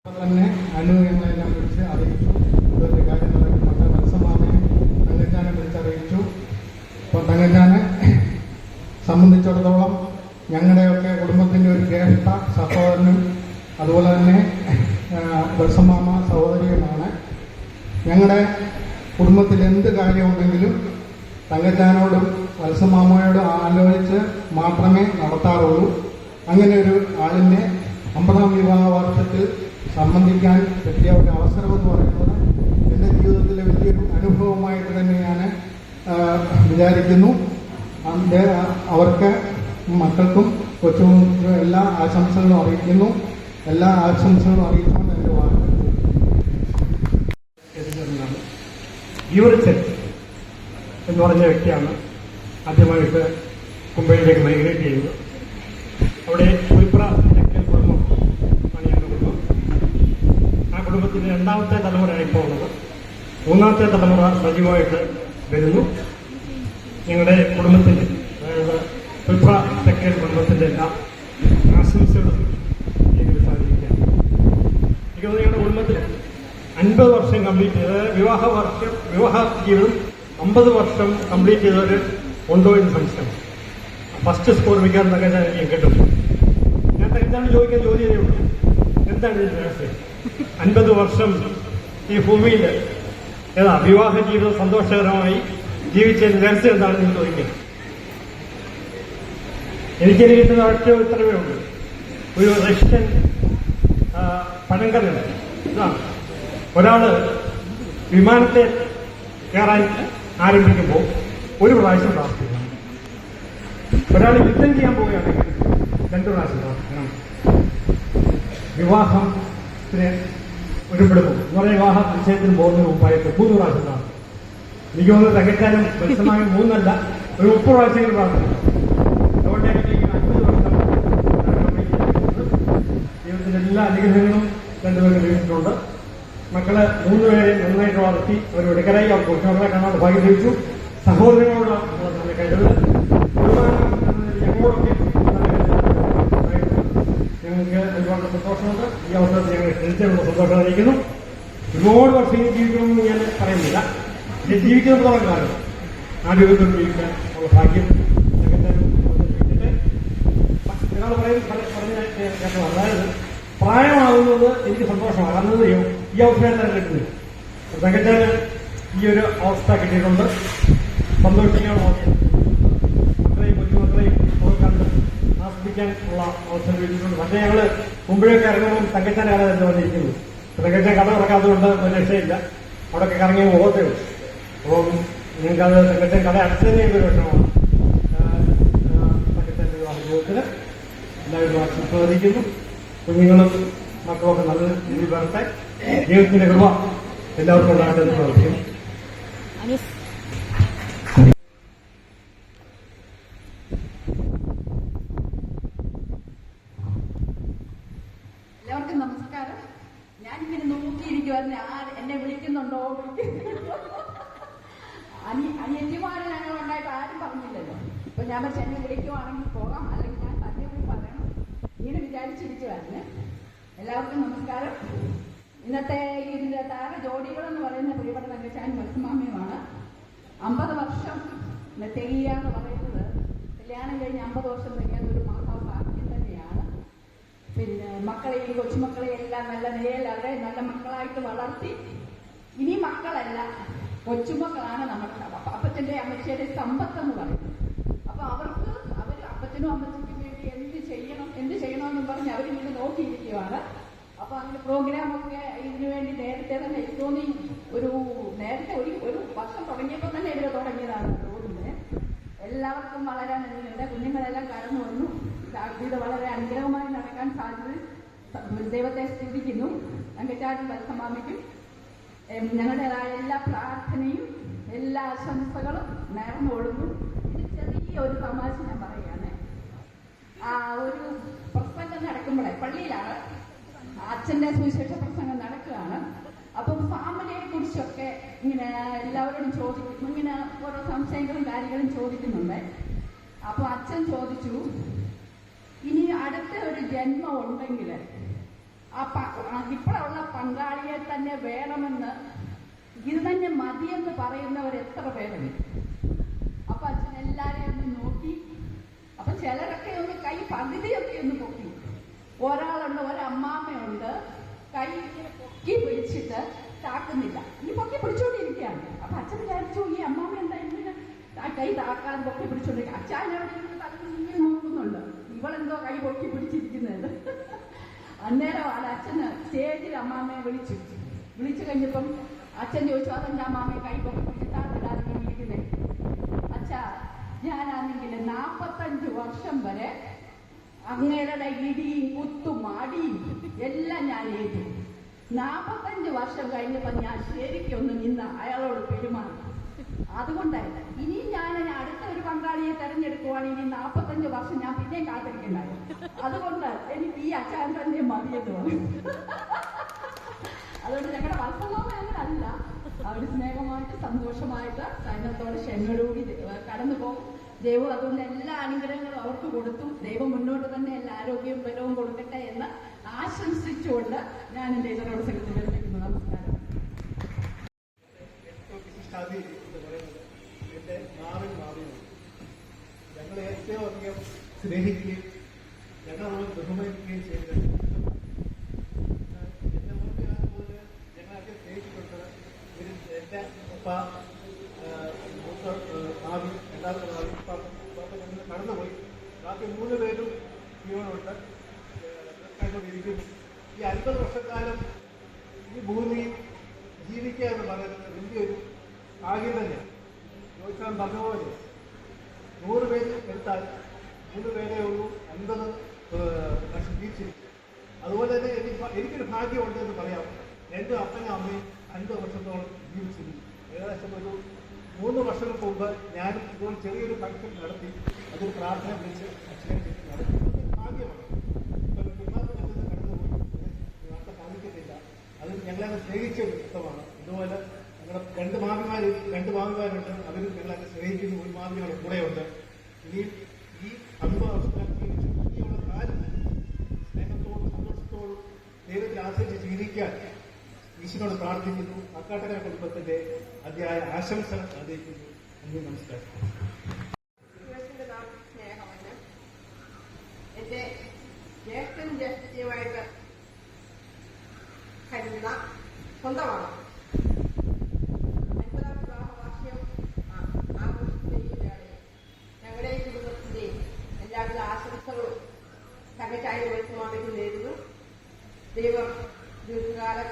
തന്നെ അനുഭവങ്ങളെല്ലാം വിളിച്ച് അറിയിച്ചു. ഇതൊരു കാര്യം നടക്കുന്നുണ്ട്. മത്സമാമയെ തങ്കച്ചാനെ വിളിച്ചറിയിച്ചു. അപ്പോൾ തങ്കച്ചാനെ സംബന്ധിച്ചിടത്തോളം ഞങ്ങളുടെയൊക്കെ കുടുംബത്തിൻ്റെ ഒരു ജ്യേഷ്ഠ സഹോദരനും അതുപോലെ തന്നെ വത്സമാമ സഹോദരിയുമാണ്. ഞങ്ങളുടെ കുടുംബത്തിൽ എന്ത് കാര്യമുണ്ടെങ്കിലും തങ്കച്ചാനോടും വത്സമാമയോടും ആലോചിച്ച് മാത്രമേ നടത്താറുള്ളൂ. അങ്ങനെ ഒരു ആളിനെ 50ാം വിവാഹ വർഷത്തിൽ സംബന്ധിക്കാൻ പറ്റിയ ഒരു അവസരമെന്ന് പറയുന്നത് എൻ്റെ ജീവിതത്തിലെ വലിയൊരു അനുഭവമായിട്ട് തന്നെ ഞാൻ വിചാരിക്കുന്നു. അവർക്ക് മക്കൾക്കും കൊച്ചുമക്കൾക്കും എല്ലാ ആശംസകളും അറിയിക്കുന്നു. എല്ലാ ആശംസകളും അറിയിച്ചുകൊണ്ട് എൻ്റെ വാർത്ത യൂറിച്ചൻ എന്ന് പറഞ്ഞ വ്യക്തിയാണ് ആദ്യമായിട്ട് കുമ്പഴയിലേക്ക് മൈഗ്രേറ്റ് ചെയ്തത്. അവിടെ കുയിപ്ര കുടുംബം ആണ് ഞങ്ങളുടെ കുടുംബം. ആ കുടുംബത്തിൻ്റെ 2ാമത്തെ തലമുറയാണ് ഇപ്പോൾ ഉള്ളത്. 3ാമത്തെ തലമുറ സജീവമായിട്ട് വരുന്നു. ഞങ്ങളുടെ കുടുംബത്തിൻ്റെ, അതായത് കുയിപ്ര തെക്കേ കുടുംബത്തിൻ്റെ എല്ലാ ആശംസകളും ഇതിൽ സാധിക്കുകയാണ്. എനിക്ക് തോന്നുന്നു ഞങ്ങളുടെ കുടുംബത്തിൽ 50 വർഷം കംപ്ലീറ്റ് ചെയ്ത് വിവാഹ ജീവിതം 50 വർഷം കംപ്ലീറ്റ് ചെയ്തവർ ഉണ്ടോ എന്ന് സംശയം. ഫസ്റ്റ് സ്കോർ വയ്ക്കാമെന്നൊക്കെ ഞാൻ കേട്ടിട്ടുണ്ട്. ഞാൻ എന്താണ് ചോദിക്കാൻ ചോദ്യമേ ഉള്ളൂ, എന്താണ് ഇതിന്റെ രഹസ്യം? 50 വർഷം ഈ ഭൂമിയിൽ വിവാഹ ജീവിതം സന്തോഷകരമായി ജീവിച്ചതിന് രഹസ്യം എന്താണെന്ന് ചോദിക്കുക. എനിക്കതിന് കിട്ടുന്ന ഒറ്റ ഉത്തരവേ ഉള്ളൂ. ഒരു റഷ്യൻ പഴങ്കഥ ഇതാണ്. ഒരാള് വിമാനത്തെ കയറാൻ ആരംഭിക്കുമ്പോൾ ഒരു പ്രാവശ്യം പ്രാർത്ഥിക്കണം. ഒരാൾ യുദ്ധം ചെയ്യാൻ പോവുകയാണെങ്കിൽ 2 പ്രാവശ്യം പ്രാർത്ഥിക്കണം. വിവാഹത്തിന് ഒരുപ്പെടുമ്പോൾ എന്ന് പറഞ്ഞാൽ വിവാഹ നിശ്ചയത്തിന് പോകുന്നതിന് മുമ്പായിട്ട് 3 പ്രാവശ്യം പ്രാർത്ഥിക്കണം. എനിക്ക് തോന്നുന്നത് തികച്ചാലും വ്യക്തമായ 3 അല്ല, ഒരു 30 പ്രാവശ്യങ്ങൾ പ്രാർത്ഥിക്കണം. അതുകൊണ്ട് എനിക്ക് 50 വർഷം ജീവിതത്തിന്റെ എല്ലാ അനുഗ്രഹങ്ങളും 2 പേരും ലഭിച്ചിട്ടുണ്ട്. മക്കളെ 3 പേരെയും നന്നായിട്ട് വളർത്തി അവർ വെടുക്കരായി അവർ കൊച്ചുമക്കളെ കാണാൻ ഭാഗ്യം ലഭിച്ചു. സഹോദരങ്ങളോട് നല്ല കഴിവ് ഞങ്ങളോടൊക്കെ ഞങ്ങൾക്ക് ഒരുപാട് സന്തോഷമുണ്ട്. ഈ അവസരത്തിൽ ഞങ്ങൾ ക്ഷണിച്ചുള്ള സന്തോഷം അറിയിക്കുന്നു. ഒരുപാട് വർഷം ജീവിക്കണമെന്ന് ഞാൻ പറയുന്നില്ല. ഞാൻ ജീവിക്കുന്നിടത്തോളം കാലം ആ ജീവിതത്തിൽ ജീവിക്കാൻ ഉള്ള ഭാഗ്യം ഞങ്ങളുടെ ഒരാൾ പറഞ്ഞ അതായത് പ്രായമാകുന്നത് എനിക്ക് സന്തോഷമാണ്. കാരണം ഈ അവസരം തന്നെ കിട്ടുന്നില്ല. തികച്ചാല് ഈ ഒരു അവസ്ഥ കിട്ടിയിട്ടുണ്ട്. സന്തോഷിക്കാൻ മക്കളെയും കൊച്ചുമക്കളെയും കണ്ട് ആസ്വദിക്കാൻ ഉള്ള അവസരം കിട്ടിയിട്ടുണ്ട്. പക്ഷേ ഞങ്ങള് മുമ്പിലൊക്കെ ഇറങ്ങുമ്പോൾ തങ്കച്ചാൻ കഥ തന്നെ വന്നിരിക്കുന്നു. തങ്കച്ചാൻ കഥ ഇറക്കാത്തതുകൊണ്ട് ഒരു രക്ഷയില്ല. അവിടെയൊക്കെ ഇറങ്ങിയ മുഖത്തേ ഉള്ളൂ. അപ്പം നിങ്ങൾക്കത് തങ്കച്ചാൻ കഥ അടച്ചതന്നെ ഒരു വിഷമമാണ്. തങ്കച്ചാൻ്റെ ഒരു അനുഭവത്തിന് എല്ലാവരും ആസ്വദിക്കുന്നു. കുഞ്ഞുങ്ങളും മക്കളൊക്കെ നല്ല രീതിയിൽ വരട്ടെ. ദൈവത്തിന്റെ കൃപ എല്ലാവർക്കും ഉണ്ടാകട്ടെ എന്ന് പ്രാർത്ഥിക്കുന്നു. എല്ലാവർക്കും നമസ്കാരം. ഞാനിങ്ങനെ നോക്കിയിരിക്കുവായിരുന്നു എന്നെ വിളിക്കുന്നുണ്ടോ. അനിയന്മാരെ ഞങ്ങളുണ്ടായിട്ട് ആരും പറഞ്ഞില്ലല്ലോ. അപ്പൊ ഞാൻ പക്ഷെ എന്നെ വിളിക്കുവാണെങ്കിൽ പോകാം, അല്ലെങ്കിൽ ഞാൻ തന്നെ പോയി പറയണം. ഇങ്ങനെ വിചാരിച്ചിരിക്കുവായിരുന്നു. എല്ലാവർക്കും നമസ്കാരം. ഇന്നത്തെ ഇതിന്റെ താര ജോഡികളെന്ന് പറയുന്ന പ്രിയപ്പെട്ട തങ്കച്ചാൻ വത്സമാമയുമാണ്. 50 വർഷം തികയാന്ന് പറയുന്നത് കല്യാണം കഴിഞ്ഞ് 50 വർഷം തികയാൻ ഒരു മഹാഭാഗ്യം തന്നെയാണ്. പിന്നെ മക്കളെയും കൊച്ചുമക്കളെയും എല്ലാം നല്ല നിലയിൽ അവരെ നല്ല മക്കളായിട്ട് വളർത്തി. ഇനി മക്കളല്ല, കൊച്ചുമക്കളാണ് നമ്മുടെ അപ്പച്ചന്റെ അമ്മച്ചിയുടെ സമ്പത്തെന്ന് പറയുന്നത്. അപ്പൊ അവർ അപ്പച്ചനും അമ്മച്ചിക്കും വേണ്ടി എന്ത് ചെയ്യണമെന്ന് പറഞ്ഞ് അവരിങ്ങനെ നോക്കിയിരിക്കുകയാണ്. അപ്പൊ അങ്ങനെ പ്രോഗ്രാമൊക്കെ ഇതിനു വേണ്ടി നേരത്തെ തന്നെ എനിക്ക് തോന്നി നേരത്തെ ഒരു വർഷം തുടങ്ങിയപ്പോൾ തന്നെ ഇവര് തുടങ്ങിയതാണ് തോന്നുന്നത്. എല്ലാവർക്കും വളരാൻ എന്നുണ്ട്. കുഞ്ഞുങ്ങളെല്ലാം കടന്നു വന്നു. ഇത് വളരെ അനുഗ്രഹമായി നടക്കാൻ സാധ്യത ദൈവത്തെ സ്തുതിക്കുന്നു. തങ്കച്ചാനും വത്സമാമയ്ക്കും ഞങ്ങളുടേതായ എല്ലാ പ്രാർത്ഥനയും എല്ലാ ആശംസകളും നേർന്നു കൊടുക്കും. ഇത് ചെറിയൊരു തമാശ ഞാൻ പറയുകയാണ്. ഒരു പ്രസംഗം നടക്കുമ്പോഴേ പള്ളിയിലാണ് അച്ഛന്റെ സുവിശേഷ പ്രസംഗം നടക്കുകയാണ്. അപ്പം ഫാമിലിയെ കുറിച്ചൊക്കെ ഇങ്ങനെ എല്ലാവരോടും ചോദിക്കും. ഇങ്ങനെ ഓരോ സംശയങ്ങളും കാര്യങ്ങളും ചോദിക്കുന്നുണ്ട്. അപ്പൊ അച്ഛൻ ചോദിച്ചു, ഇനി അടുത്ത ഒരു ജന്മം ഉണ്ടെങ്കിൽ ഇപ്പോഴുള്ള പങ്കാളിയെ തന്നെ വേണമെന്ന്, ഇത് തന്നെ മതിയെന്ന് പറയുന്നവർ എത്ര പേരുണ്ട്? അപ്പൊ അച്ഛൻ എല്ലാരെയും ഒന്ന് നോക്കി. അപ്പൊ ചിലരൊക്കെ ഒന്ന് കൈ പകുതിയൊക്കെ ഒന്ന് പൊക്കി. ഒരാളുണ്ട്, ഒരമ്മാമ്മയുണ്ട്, കൈ ഇങ്ങനെ പൊക്കി പിടിച്ചിട്ട് താക്കുന്നില്ല. ഈ പൊക്കി പിടിച്ചോണ്ടിരിക്കുകയാണ്. അപ്പൊ അച്ഛൻ വിചാരിച്ചു ഈ അമ്മാമ്മ എന്താ ഇങ്ങനെ കൈ താക്കാൻ പൊക്കി പിടിച്ചോണ്ടിരിക്കുക. അച്ഛൻ അവിടെ ഇങ്ങനെ നോക്കുന്നുണ്ട്, ഇവളെന്തോ കൈ പൊക്കി പിടിച്ചിരിക്കുന്നത്. അന്നേരമാണ് അച്ഛന് സ്റ്റേജിൽ അമ്മാമ്മയെ വിളിച്ചു കഴിഞ്ഞപ്പം അച്ഛൻ ചോദിച്ചു, അതെന്റെ അമ്മാമ്മയെ കൈ പൊക്കി പിടിച്ചിട്ടാണ് വിളിക്കുന്നത്. അച്ഛാ, ഞാനാണെങ്കിൽ 45 വർഷം വരെ അങ്ങേരുടെ ഇടിയും കുത്തും അടിയും എല്ലാം ഞാൻ ഏറ്റു. 45 വർഷം കഴിഞ്ഞപ്പോ ഞാൻ ശരിക്കും ഒന്ന് നിന്ന് അയാളോട് പെരുമാറി. അതുകൊണ്ടായിരുന്നു ഇനിയും ഞാൻ അടുത്ത ഒരു പങ്കാളിയെ തെരഞ്ഞെടുക്കുവാണെങ്കിൽ 45 വർഷം ഞാൻ പിന്നെയും കാത്തിരിക്കണ്ടായിരുന്നു. അതുകൊണ്ട് എനിക്ക് ഈ അച്ഛൻ തന്നെ മതിയെന്ന് പറയും. അതുകൊണ്ട് ഞങ്ങളുടെ വത്സമാമ അങ്ങനെ അല്ല, അവർ സ്നേഹമായിട്ട് സന്തോഷമായിട്ട് സൈന്യത്തോടെ ക്ഷമയോടുകൂടി കടന്നു പോകും. ദൈവം അതുകൊണ്ട് എല്ലാ അനുഗ്രഹങ്ങളും അവർക്ക് കൊടുത്തു. ദൈവം മുന്നോട്ട് തന്നെ എല്ലാ ആരോഗ്യവും ബലവും കൊടുക്കട്ടെ എന്ന് ആശംസിച്ചുകൊണ്ട് ഞാൻ എന്റെ ഇതരോട് സംഘത്തിൽ വിരമിക്കുന്നു. നമസ്കാരം. എന്റെ മാറിയാണ് ഞങ്ങളെ ഏറ്റവും അധികം സ്നേഹിക്കുകയും ഞങ്ങൾ ബഹുമാനിക്കുകയും ചെയ്തിട്ടുണ്ട്. എന്റെ മുമ്പ് അതുപോലെ ഞങ്ങളൊക്കെ സ്നേഹിച്ചിട്ടുണ്ട്. എന്റെ ഉപ്പ ഭാവി രണ്ടാമത്തെ ഭാവി ഞങ്ങൾ കടന്നുപോയി. ബാക്കി 3 പേരും ജീവനുണ്ട്, കണ്ടുകൊണ്ടിരിക്കുന്നു. ഈ 50 വർഷക്കാലം ഈ ഭൂമിയിൽ ജീവിക്കുക എന്ന് പറയുന്നത് വലിയൊരു ഭാഗ്യം തന്നെയാണ്. ചോദിച്ചാൽ പറഞ്ഞ പോലെ 100 പേര് എടുത്താൽ 3 പേരേ ഉള്ളൂ 50 വർഷം ജീവിച്ചിരിക്കും. അതുപോലെ തന്നെ എനിക്കൊരു ഭാഗ്യമുണ്ട് എന്ന് പറയാം. എൻ്റെ അപ്പനും അമ്മയും 50 വർഷത്തോളം ജീവിച്ചിരുന്നു. ഏകദേശം ഒരു 3 വർഷങ്ങൾക്ക് മുമ്പ് ഞാനും ഇതുപോലെ ചെറിയൊരു ഫംഗ്ഷൻ നടത്തി, അതൊരു പ്രാർത്ഥന വിളിച്ച് അച്ഛനെ നടത്തി. അതൊരു ഭാഗ്യമാണ്. ഇപ്പം പിന്നാർക്ക് ഞങ്ങൾ കടന്നുപോയി നടത്താൻ സാധിക്കത്തില്ല. അത് ഞങ്ങളെ സ്നേഹിച്ച ഒരു പുസ്തകമാണ്. ഇതുപോലെ ഞങ്ങളുടെ 2 മാമിമാരുണ്ട്. അവരും ഞങ്ങളെ സ്നേഹിക്കുന്ന ഒരു മാമിയുടെ കൂടെയുണ്ട്. ഇനിയും ഈ 50 വർഷത്തിൽ ഇനിയുള്ള കാലം സ്നേഹത്തോടും സന്തോഷത്തോടും ദൈവത്തെ ആശ്രയിച്ച് ജീവിക്കാൻ ഈശ്വരനോട് പ്രാർത്ഥിക്കുന്നു. അക്കാട്ടകര കുടുംബത്തിന്റെ അതിയായ ആശംസകൾ അറിയിക്കുന്നു. നമസ്കാരം. സ്നേഹമെന്ന് എന്റെ ജ്യേഷ്ഠനും ജ്യേഷ്ഠയുമായിട്ട് കരുതുന്ന സ്വന്തമാണ്. 50ാം വിവാഹ വാർഷികം ആഘോഷിക്കുന്ന ഈ വേളയിൽ ഞങ്ങളുടെ കുടുംബത്തിന്റെയും എല്ലാവിധ ആശംസകളും തകച്ചായ ദിവസമാണെന്ന് നേരുന്നു. ദൈവം ദീർഘകാലം